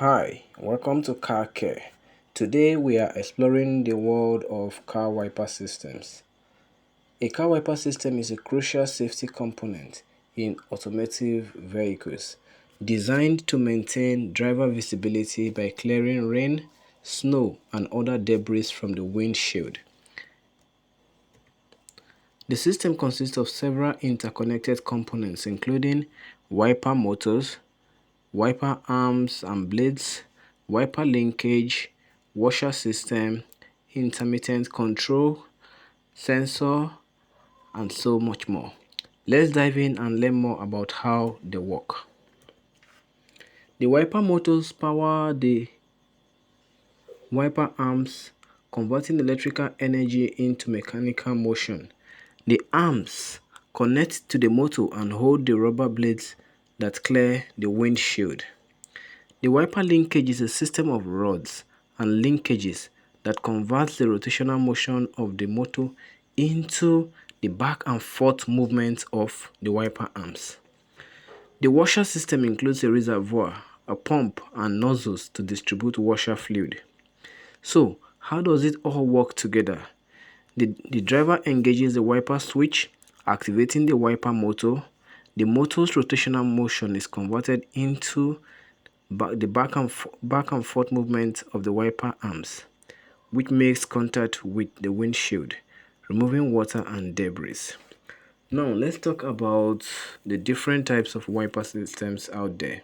Hi, welcome to Car Care. Today we are exploring the world of car wiper systems. A car wiper system is a crucial safety component in automotive vehicles, designed to maintain driver visibility by clearing rain, snow, and other debris from the windshield. The system consists of several interconnected components including wiper motors, wiper arms and blades, wiper linkage, washer system, intermittent control, sensor, and so much more. Let's dive in and learn more about how they work. The wiper motors power the wiper arms, converting electrical energy into mechanical motion. The arms connect to the motor and hold the rubber blades that clear the windshield. The wiper linkage is a system of rods and linkages that converts the rotational motion of the motor into the back and forth movement of the wiper arms. The washer system includes a reservoir, a pump, and nozzles to distribute washer fluid. So, how does it all work together? The driver engages the wiper switch, activating the wiper motor. The motor's rotational motion is converted into the back and forth movement of the wiper arms, which makes contact with the windshield, removing water and debris. Now, let's talk about the different types of wiper systems out there.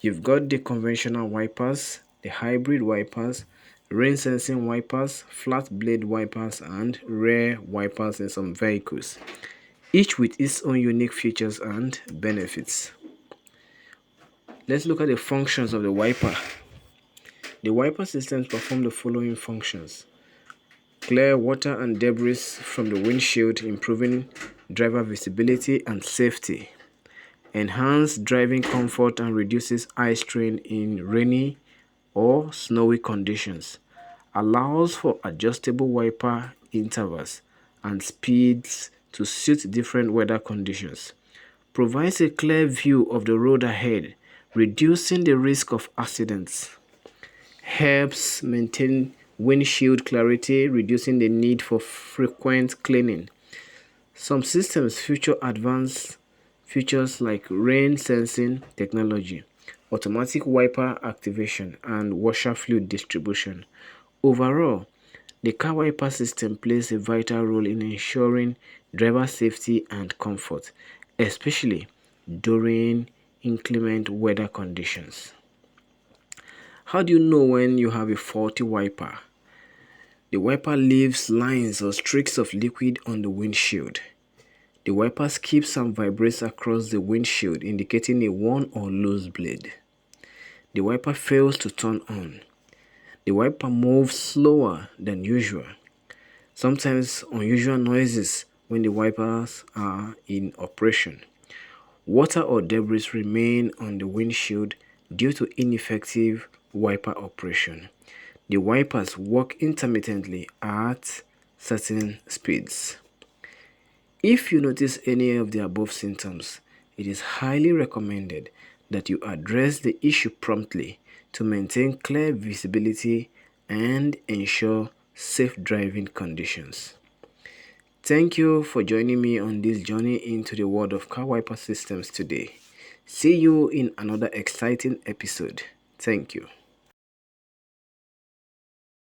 You've got the conventional wipers, the hybrid wipers, rain sensing wipers, flat blade wipers, and rear wipers in some vehicles, each with its own unique features and benefits. Let's look at the functions of the wiper. The wiper systems perform the following functions: clear water and debris from the windshield, improving driver visibility and safety; enhance driving comfort and reduces eye strain in rainy or snowy conditions; allows for adjustable wiper intervals and speeds to suit different weather conditions; provides a clear view of the road ahead, reducing the risk of accidents; helps maintain windshield clarity, reducing the need for frequent cleaning. Some systems feature advanced features like rain sensing technology, automatic wiper activation, and washer fluid distribution. Overall, the car wiper system plays a vital role in ensuring driver safety and comfort, especially during inclement weather conditions. How do you know when you have a faulty wiper? The wiper leaves lines or streaks of liquid on the windshield. The wiper skips and vibrates across the windshield, indicating a worn or loose blade. The wiper fails to turn on. The wiper moves slower than usual. Sometimes unusual noises when the wipers are in operation. Water or debris remain on the windshield due to ineffective wiper operation. The wipers work intermittently at certain speeds. If you notice any of the above symptoms, it is highly recommended that you address the issue promptly to maintain clear visibility and ensure safe driving conditions. Thank you for joining me on this journey into the world of car wiper systems today. See you in another exciting episode. Thank you.